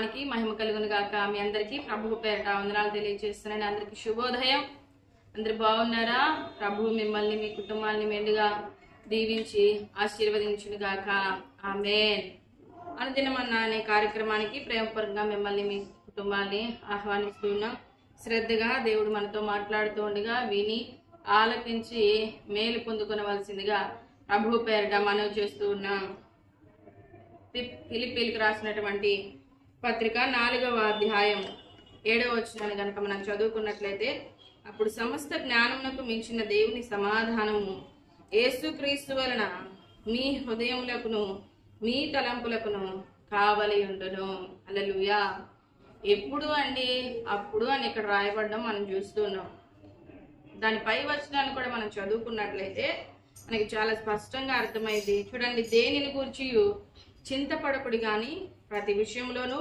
నామానికి మహిమ కలుగును గాక. మీ అందరికీ ప్రభువు పేరట వందనాలు తెలియజేస్తున్నాను. అందరికీ శుభోదయం. అందరు బాగున్నారా? ప్రభువు మిమ్మల్ని మీ కుటుంబాన్ని మెండుగా దీవించి ఆశీర్వదించును గాక. ఆమేన్. అనుదినమన్నా అనే కార్యక్రమానికి ప్రేమపరంగా మిమ్మల్ని మీ కుటుంబాన్ని ఆహ్వానిస్తున్నాం. శ్రద్ధగా దేవుడు మనతో మాట్లాడుతూ ఉండగా విని ఆలకించి మేలు పొందుకొనవలసిందిగా ప్రభువు పేరట మనవి చేస్తూ ఉన్నాం. ఫిలిప్పీలకు రాసినటువంటి పత్రిక 4వ అధ్యాయం 7వ వచనాన్ని కనుక మనం చదువుకున్నట్లయితే, అప్పుడు సమస్త జ్ఞానమునకు మించిన దేవుని సమాధానము యేసుక్రీస్తు వలన మీ హృదయములకును మీ తలంపులకును కావలి ఉండును. హల్లెలూయా. ఎప్పుడు అండి? అప్పుడు అని ఇక్కడ రాయబడడం మనం చూస్తున్నాం. దాని పై వచనాన్ని కూడా మనం చదువుకున్నట్లయితే మనకి చాలా స్పష్టంగా అర్థమైంది. చూడండి, దేనిని గురించి చింతపడకుడి గాని ప్రతి విషయంలోనూ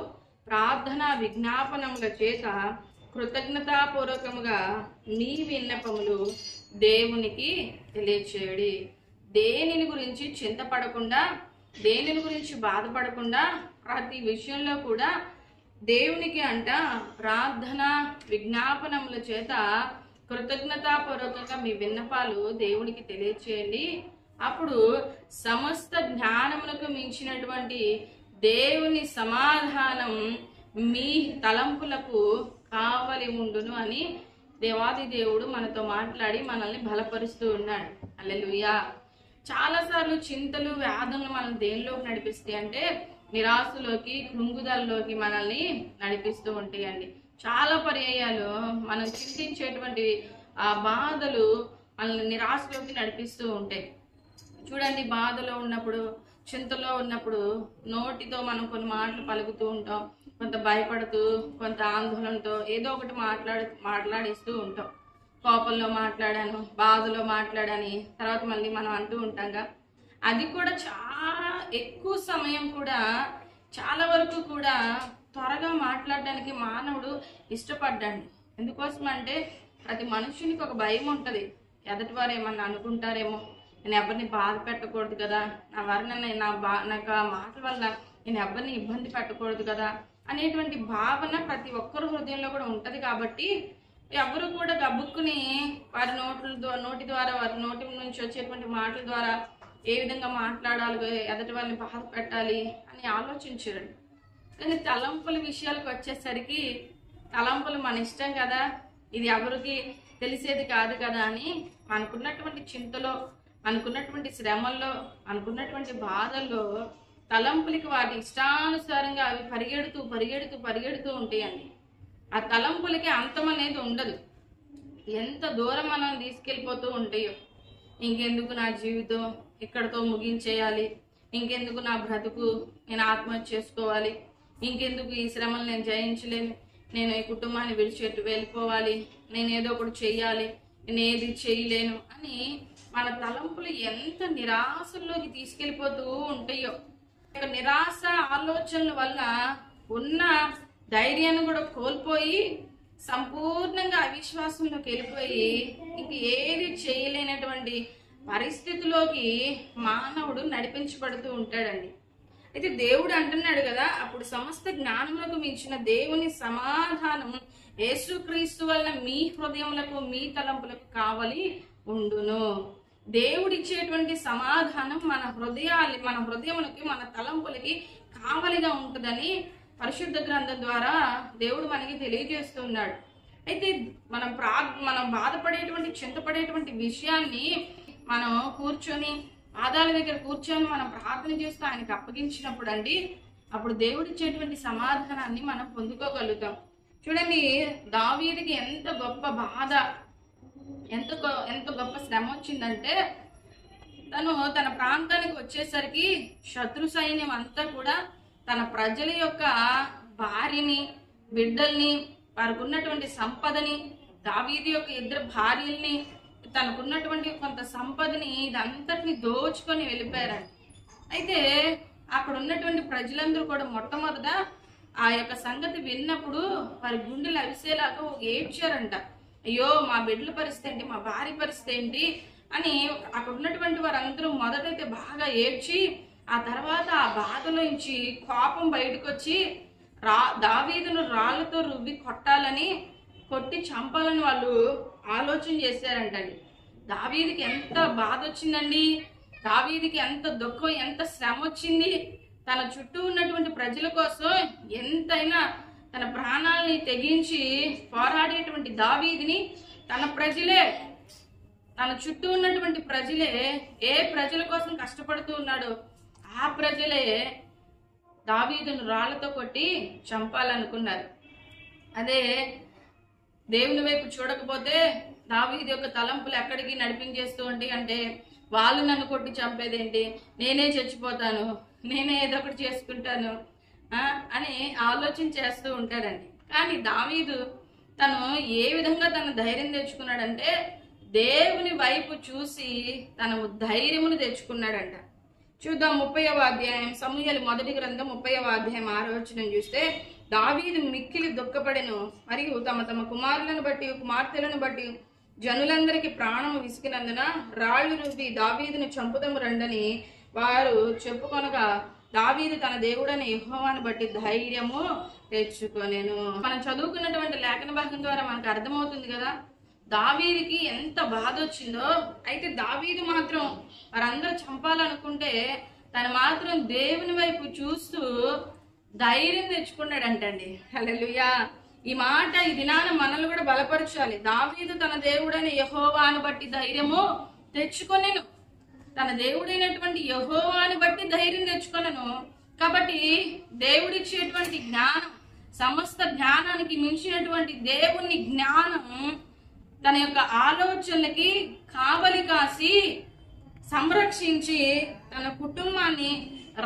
ప్రార్థన విజ్ఞాపనముల చేత కృతజ్ఞతాపూర్వకముగా మీ విన్నపములు దేవునికి తెలియచేయడి. దేనిని గురించి చింతపడకుండా, దేనిని గురించి బాధపడకుండా ప్రతి విషయంలో కూడా దేవునికి ప్రార్థన విజ్ఞాపనముల చేత కృతజ్ఞతాపూర్వకంగా మీ విన్నపాలు దేవునికి తెలియచేయండి. అప్పుడు సమస్త జ్ఞానములకు మించినటువంటి దేవుని సమాధానం మీ తలంపులకు కావలి ఉండును అని దేవాది దేవుడు మనతో మాట్లాడి మనల్ని బలపరుస్తూ ఉన్నాడు. హల్లెలూయా. చాలాసార్లు చింతలు వ్యాధులు మనల్ని దేనిలోకి నడిపిస్తాయి అంటే నిరాశలోకి, కృంగుదలలోకి మనల్ని నడిపిస్తూ ఉంటాయండి. చాలా పర్యాయాలు మనం చింతించేటువంటి ఆ బాధలు మనల్ని నిరాశలోకి నడిపిస్తూ ఉంటాయి. చూడండి, బాధలో ఉన్నప్పుడు, చింతలో ఉన్నప్పుడు నోటితో మనం కొన్ని మాటలు పలుకుతూ ఉంటాం. కొంత భయపడుతూ, కొంత ఆందోళనతో ఏదో ఒకటి మాట్లాడిస్తూ ఉంటాం. కోపంలో మాట్లాడాను, బాధలో మాట్లాడని తర్వాత మళ్ళీ మనం అంటూ ఉంటాంగా. అది కూడా చాలా ఎక్కువ సమయం కూడా, చాలా వరకు కూడా త్వరగా మాట్లాడడానికి మానవుడు ఇష్టపడ్డాడు. ఎందుకోసం అంటే ప్రతి మనుషునికి ఒక భయం ఉంటుంది. ఎదటి వారు ఏమన్నా అనుకుంటారేమో, నేను ఎవరిని బాధ పెట్టకూడదు కదా, నా వారిని నాకు ఆ మాటల వల్ల నేను ఎవరిని ఇబ్బంది పెట్టకూడదు కదా అనేటువంటి భావన ప్రతి ఒక్కరు హృదయంలో కూడా ఉంటుంది. కాబట్టి ఎవరు కూడా గబుక్కుని వారి నోటి ద్వారా, వారి నోటి నుంచి వచ్చేటువంటి మాటల ద్వారా ఏ విధంగా మాట్లాడాలి, ఎదటి వాళ్ళని బాధ పెట్టాలి అని ఆలోచించరు. కానీ తలంపుల విషయాలకు వచ్చేసరికి తలంపులు మన ఇష్టం కదా, ఇది ఎవరికి తెలిసేది కాదు కదా అని మనకున్నటువంటి చింతలో, మనకున్నటువంటి శ్రమల్లో, మనకున్నటువంటి బాధల్లో తలంపులకి వాటి ఇష్టానుసారంగా అవి పరిగెడుతూ ఉంటాయండి. ఆ తలంపులకి అంతం అనేది ఉండదు. ఎంత దూరం మనం తీసుకెళ్ళిపోతూ ఉంటాయో. ఇంకెందుకు నా జీవితం ఇక్కడతో ముగించేయాలి, ఇంకెందుకు నా బ్రతుకు నేను ఆత్మహత్య చేసుకోవాలి, ఇంకెందుకు ఈ శ్రమలు నేను జయించలేను, నేను ఈ కుటుంబాన్ని విడిచిపెట్టి వెళ్ళిపోవాలి, నేను ఏదో ఒకటి చెయ్యాలి, నేను ఏది చేయలేను అని మన తలంపులు ఎంత నిరాశల్లోకి తీసుకెళ్ళిపోతూ ఉంటాయో. నిరాశ ఆలోచనల వల్ల ఉన్న ధైర్యాన్ని కూడా కోల్పోయి సంపూర్ణంగా అవిశ్వాసంలోకి వెళ్ళిపోయి ఇంక ఏది చేయలేనటువంటి పరిస్థితిలోకి మానవుడు నడిపించబడుతూ ఉంటాడండి. అయితే దేవుడు అంటున్నాడు కదా, అప్పుడు సమస్త జ్ఞానములకు మించిన దేవుని సమాధానం యేసుక్రీస్తు వలన మీ హృదయములకు మీ తలంపులకు కావలి ఉండును. దేవుడిచ్చేటువంటి సమాధానం మన హృదయములకి, మన తలంపులకి కావలిగా ఉంటుందని పరిశుద్ధ గ్రంథం ద్వారా దేవుడు మనకి తెలియజేస్తున్నాడు. అయితే మనం బాధపడేటువంటి, చింతపడేటువంటి విషయాన్ని మనం కూర్చొని పాదాల దగ్గర కూర్చొని మనం ప్రార్థన చేస్తూ ఆయనకి అప్పగించినప్పుడు అండి, అప్పుడు దేవుడిచ్చేటువంటి సమాధానాన్ని మనం పొందుకోగలుగుతాం. చూడండి, దావీదుకి ఎంత గొప్ప బాధ, ఎంత గొప్ప శ్రమ వచ్చిందంటే, తన ప్రాంతానికి వచ్చేసరికి శత్రు సైన్యం అంతా కూడా తన ప్రజల యొక్క భార్యని, బిడ్డల్ని, వారికి ఉన్నటువంటి సంపదని, దావీదు యొక్క 2 భార్యల్ని, తనకున్నటువంటి కొంత సంపదని ఇదంతటిని దోచుకొని వెళ్ళిపోయారండి. అయితే అక్కడ ఉన్నటువంటి ప్రజలందరూ కూడా మొట్టమొదట ఆ యొక్క సంగతి విన్నప్పుడు వారి గుండెలు అవిసేలాగా ఏడ్చారంట. అయ్యో, మా బిడ్డల పరిస్థితి ఏంటి, మా భార్య పరిస్థితి ఏంటి అని అక్కడ ఉన్నటువంటి వారందరూ మొదటైతే బాగా ఏడ్చి, ఆ తర్వాత ఆ బాధలోంచి కోపం బయటకు వచ్చి దావీదును రాళ్లతో రువ్వి కొట్టి చంపాలని వాళ్ళు ఆలోచన చేశారంటండి. దావీదుకి ఎంత బాధ వచ్చిందండి, దావీదుకి ఎంత దుఃఖం, ఎంత శ్రమ వచ్చింది. తన చుట్టూ ఉన్నటువంటి ప్రజల కోసం ఎంతైనా తన ప్రాణాలని తెగించి పోరాడేటువంటి దావీదుని తన చుట్టూ ఉన్నటువంటి ప్రజలే ఏ ప్రజల కోసం కష్టపడుతూ ఉన్నాడో ఆ ప్రజలే దావీదును రాళ్లతో కొట్టి చంపాలనుకున్నారు. అదే దేవుని వైపు చూడకపోతే దావీదు యొక్క తలంపులు ఎక్కడికి నడిపించేస్తూ ఉంటాయి అంటే, వాళ్ళు నన్ను కొట్టి చంపేదేంటి, నేనే చచ్చిపోతాను, నేనే ఏదో ఒకటి చేసుకుంటాను అని ఆలోచన చేస్తూ ఉంటారండి. కానీ దావీదు తను ఏ విధంగా తన ధైర్యం తెచ్చుకున్నాడంటే, దేవుని వైపు చూసి తన ధైర్యమును తెచ్చుకున్నాడంట. చూద్దాం 30వ అధ్యాయం, సమూయేలు మొదటి గ్రంథం 30వ అధ్యాయం 6వ వచనం చూస్తే, దావీదు మిక్కిలి దుఃఖపడెను, మరియు తమ కుమారులను బట్టి కుమార్తెలను బట్టి జనులందరికీ ప్రాణము విసికినందున రాళ్లు రువ్వి దావీదును చంపుదము రండని వారు చెప్పుకొనగా, దావీదు తన దేవుడైన యెహోవాను బట్టి ధైర్యము తెచ్చుకొనెను. మనం చదువుకున్నటువంటి లేఖన భాగం ద్వారా మనకు అర్థమవుతుంది కదా దావీదుకి ఎంత బాధ వచ్చిందో. అయితే దావీదు మాత్రం వారందరూ చంపాలనుకుంటే తను మాత్రం దేవుని వైపు చూస్తూ ధైర్యం తెచ్చుకున్నాడంటండి. హల్లెలూయా. ఈ మాట ఈ దినాన మనల్ని కూడా బలపరచాలి. దావీదు తన దేవుడైన యెహోవాను బట్టి ధైర్యము తెచ్చుకొనెను. తన దేవుడైనటువంటి యెహోవాను బట్టి ధైర్యం తెచ్చుకొనెను. కాబట్టి దేవుడిచ్చేటువంటి జ్ఞానం, సమస్త జ్ఞానానికి మించినటువంటి దేవుని జ్ఞానం తన యొక్క ఆలోచనలకి కావలి కాసి సంరక్షించి తన కుటుంబాన్ని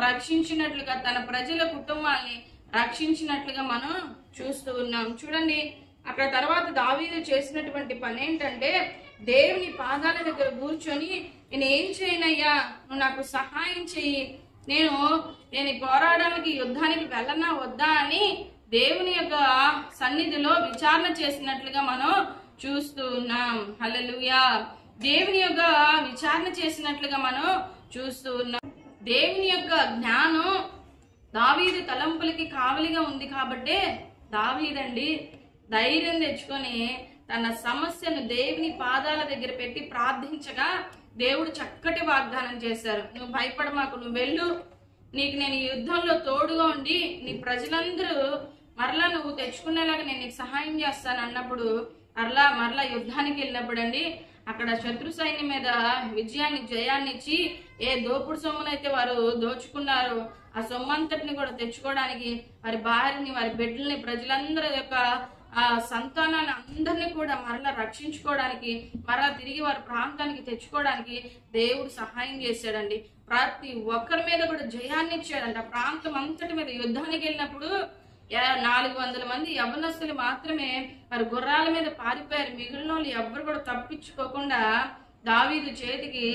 రక్షించినట్లుగా, తన ప్రజల కుటుంబాన్ని రక్షించినట్లుగా మనం చూస్తూ ఉన్నాం. చూడండి, అక్కడ తర్వాత దావీదు చేసినటువంటి పని ఏంటంటే, దేవుని పాదాల దగ్గర కూర్చొని, నేను ఏం చేయనయ్యా, నువ్వు నాకు సహాయం చెయ్యి, నేను పోరాడడానికి యుద్ధానికి వెళ్ళనా వద్దా అని దేవుని యొక్క సన్నిధిలో విచారణ చేసినట్లుగా మనం చూస్తూ ఉన్నాం. హల్లెలూయా. దేవుని యొక్క విచారణ చేసినట్లుగా మనం చూస్తూ ఉన్నాం. దేవుని యొక్క జ్ఞానం దావీదు తలంపులకి కావలిగా ఉంది కాబట్టే దావీదండి ధైర్యం తెచ్చుకొని తన సమస్యను దేవుని పాదాల దగ్గర పెట్టి ప్రార్థించగా దేవుడు చక్కటి వాగ్దానం చేశారు. నువ్వు భయపడమాకు, నువ్వు వెళ్ళు, నీకు నేను ఈ యుద్ధంలో తోడుగా ఉండి నీ ప్రజలందరూ మరలా నువ్వు తెచ్చుకునేలాగా నేను నీకు సహాయం చేస్తాను అన్నప్పుడు మరలా యుద్ధానికి వెళ్ళినప్పుడు అండి అక్కడ శత్రు సైన్యం మీద జయాన్ని ఇచ్చి ఏ దోపుడు సొమ్మునైతే వారు దోచుకున్నారో ఆ సొమ్మంతటిని కూడా తెచ్చుకోవడానికి వారి భార్యని, వారి బిడ్డల్ని, ప్రజలందరి యొక్క ఆ సంతానాన్ని అందరినీ కూడా మరలా రక్షించుకోవడానికి, మరలా తిరిగి వారి ప్రాంతానికి తెచ్చుకోవడానికి దేవుడు సహాయం చేశాడండి. ప్రతి ఒక్కరి మీద కూడా జయాన్ని ఇచ్చాడంట. ప్రాంతం అంతటి మీద యుద్ధానికి వెళ్ళినప్పుడు 400 మంది యవ్వనస్తులు మాత్రమే వారి గుర్రాల మీద పారిపోయారు. మిగిలిన వాళ్ళు ఎవ్వరు కూడా తప్పించుకోకుండా దావీదు చేతికి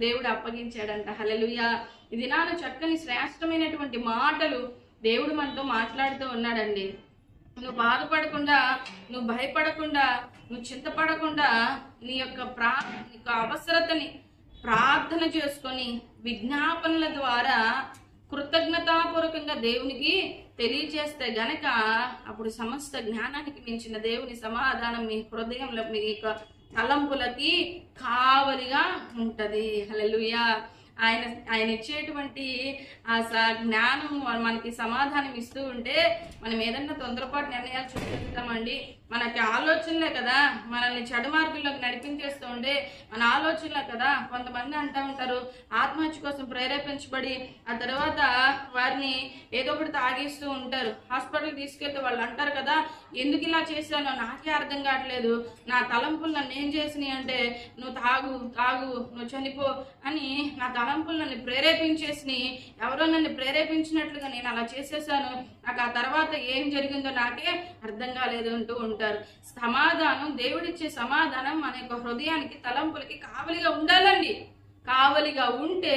దేవుడు అప్పగించాడంట. హల్లెలూయా. ఇది నాన్న చక్కని శ్రేష్టమైనటువంటి మాటలు దేవుడు మనతో మాట్లాడుతూ ఉన్నాడండి. నువ్వు బాధపడకుండా, నువ్వు భయపడకుండా, నువ్వు చింతపడకుండా నీ యొక్క అవసరతని ప్రార్థన చేసుకొని విజ్ఞాపనల ద్వారా కృతజ్ఞతాపూర్వకంగా దేవునికి తెలియజేస్తే గనక అప్పుడు సమస్త జ్ఞానానికి మించిన దేవుని సమాధానం మీ హృదయంలో, మీ యొక్క తలంపులకి కావలిగా ఉంటది. హల్లెలూయా. ఆయన ఇచ్చేటువంటి ఆ జ్ఞానం మనకి సమాధానం ఇస్తూ ఉంటే మనం ఏదన్నా తొందరపాటు నిర్ణయాలు చూపిస్తామండి. మనకి ఆలోచనలే కదా మనల్ని చెడు మార్గంలోకి నడిపించేస్తూ ఉంటే మన ఆలోచనలే కదా. కొంతమంది అంటూ ఉంటారు ఆత్మహత్య కోసం ప్రేరేపించబడి ఆ తర్వాత వారిని ఏదో ఒకటి తాగిస్తూ ఉంటారు. హాస్పిటల్కి తీసుకెళ్తే వాళ్ళు అంటారు కదా, ఎందుకు ఇలా చేశానో నాకే అర్థం కావట్లేదు, నా తలంపులు నన్ను ఏం చేసినాయి అంటే నువ్వు తాగు నువ్వు చనిపో అని నా తలంపులు నన్ను ప్రేరేపించేసి, ఎవరో నన్ను ప్రేరేపించినట్లుగా నేను అలా చేసేసాను, నాకు ఆ తర్వాత ఏం జరిగిందో నాకే అర్థం కాలేదు అంటూ ఉంటారు. సమాధానం, దేవుడిచ్చే సమాధానం మన యొక్క హృదయానికి, తలంపులకి కావలిగా ఉండాలండి. కావలిగా ఉంటే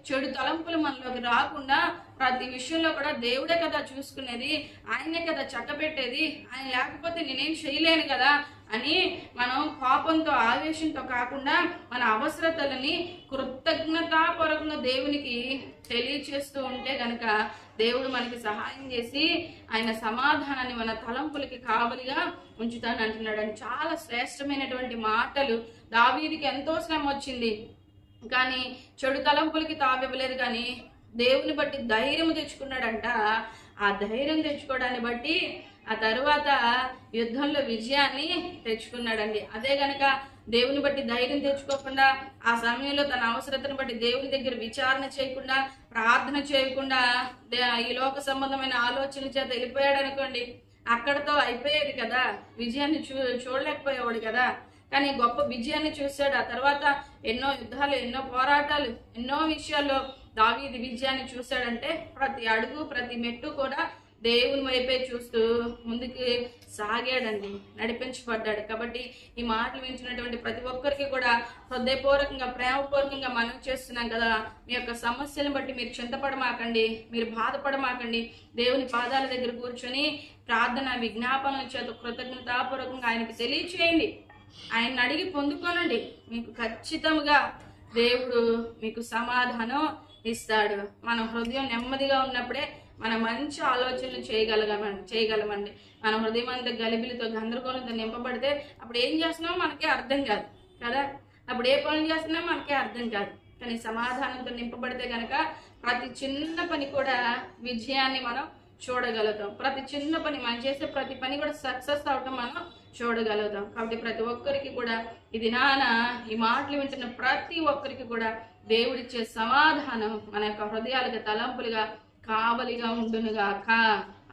చెడు తలంపులు మనలోకి రాకుండా ప్రతి విషయంలో కూడా దేవుడే కదా చూసుకునేది, ఆయనే కదా చక్కబెట్టేది, ఆయన లేకపోతే నేనేం చేయలేను కదా అని మనం కోపంతో ఆవేశంతో కాకుండా మన అవసరతలని కృతజ్ఞతాపూర్వకంగా దేవునికి తెలియచేస్తూ ఉంటే గనక దేవుడు మనకి సహాయం చేసి ఆయన సమాధానాన్ని మన తలంపులకి కావలిగా ఉంచుతాను అంటున్నాడు. అని చాలా శ్రేష్టమైనటువంటి మాటలు. దావీదుకి ఎంతో శ్రమ వచ్చింది కానీ చెడు తలంపులకి తావివ్వలేదు, కానీ దేవుని బట్టి ధైర్యం తెచ్చుకున్నాడంట. ఆ ధైర్యం తెచ్చుకోవడాన్ని బట్టి ఆ తరువాత యుద్ధంలో విజయాన్ని తెచ్చుకున్నాడండి. అదే గనక దేవుని బట్టి ధైర్యం తెచ్చుకోకుండా ఆ సమయంలో తన అవసరతను బట్టి దేవుని దగ్గర విచారణ చేయకుండా ప్రార్థన చేయకుండా ఈ లోక సంబంధమైన ఆలోచనల చేత వెళ్ళిపోయాడు అనుకోండి, అక్కడతో అయిపోయేది కదా, విజయాన్ని చూడలేకపోయేవాడు కదా. కానీ గొప్ప విజయాన్ని చూశాడు. ఆ తర్వాత ఎన్నో యుద్ధాలు, ఎన్నో పోరాటాలు, ఎన్నో విషయాల్లో దావీదు విజయాన్ని చూశాడంటే ప్రతి అడుగు ప్రతి మెట్టు కూడా దేవుని వైపే చూస్తూ ముందుకు సాగాడండి, నడిపించబడ్డాడు. కాబట్టి ఈ మాటలు వింటున్నటువంటి ప్రతి ఒక్కరికి కూడా హృదయపూర్వకంగా ప్రేమపూర్వకంగా మనం చేస్తున్నాం కదా, మీ యొక్క సమస్యలను బట్టి మీరు చింతపడమాకండి, మీరు బాధపడమాకండి. దేవుని పాదాల దగ్గర కూర్చొని ప్రార్థన విజ్ఞాపనల చేత కృతజ్ఞతాపూర్వకంగా ఆయనకి తెలియచేయండి. ఆయన్ని అడిగి పొందుకోనండి, మీకు ఖచ్చితంగా దేవుడు మీకు సమాధానం ఇస్తాడు. మన హృదయం నెమ్మదిగా ఉన్నప్పుడే మనం మంచి ఆలోచనలు చేయగలమండి. మన హృదయం అంతా గలిబిలితో గందరగోళంతో నింపబడితే అప్పుడు ఏం చేస్తున్నామో మనకే అర్థం కాదు కదా, అప్పుడు ఏ పనులు చేస్తున్నామో మనకే అర్థం కాదు. కానీ సమాధానంతో నింపబడితే కనుక ప్రతి చిన్న పని కూడా విజయాన్ని మనం చూడగలుగుతాం. ప్రతి చిన్న పని మనం చేసే ప్రతి పని కూడా సక్సెస్ అవటం మనం చూడగలుగుతాం. కాబట్టి ప్రతి ఒక్కరికి కూడా ఇది ఈ మాటలు వింటున్న ప్రతి ఒక్కరికి కూడా దేవుడిచ్చే సమాధానం మన యొక్క హృదయాలుగా తలంపులుగా కావలిగా ఉండునుగాక.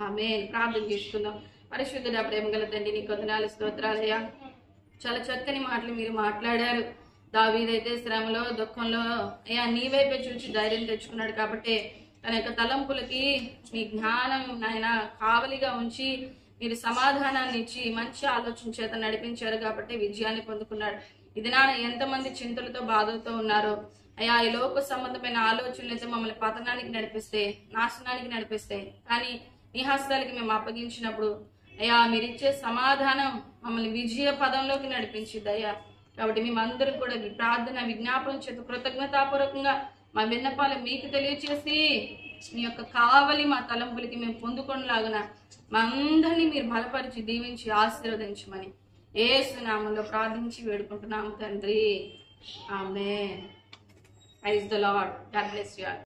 ఆమేన్. ప్రార్థన చేసుకుందాం. పరిశుద్ధుడా ప్రేమగల తండ్రి, నీ వందనాలు స్తోత్రాలయ్యా. చాలా చక్కని మాటలు మీరు మాట్లాడారు. దావీదైతే శ్రమలో దుఃఖంలో అయ్యా నీ వైపే చూసి ధైర్యం తెచ్చుకున్నాడు. కాబట్టి తన యొక్క తలంపులకి మీ జ్ఞానం నాయన కావలిగా ఉంచి మీరు సమాధానాన్ని ఇచ్చి మంచి ఆలోచన చేత నడిపించారు కాబట్టి విజయాన్ని పొందుకున్నాడు. ఇది ఎంతమంది చింతలతో బాధలతో ఉన్నారో అయ్యా, ఈ లోక సంబంధమైన ఆలోచనలు అయితే మమ్మల్ని పతనానికి నడిపిస్తే, నాశనానికి నడిపిస్తే, కానీ నీ హస్తాలకి మేము అప్పగించినప్పుడు అయ్యా మీరిచ్చే సమాధానం మమ్మల్ని విజయ పదంలోకి నడిపించింది అయ్యా. కాబట్టి మేమందరం కూడా ప్రార్థన విజ్ఞాపనం చేత కృతజ్ఞతాపూర్వకంగా మా విన్నపాలు మీకు తెలియచేసి మీ యొక్క కావలి మా తలంపులకి మేము పొందుకొనిలాగున మా అందరినీ మీరు బలపరిచి దీవించి ఆశీర్వదించమని యేసు నామములో ప్రార్థించి వేడుకుంటున్నాము తండ్రి. ఆమేన్. Praise the Lord. God bless you all.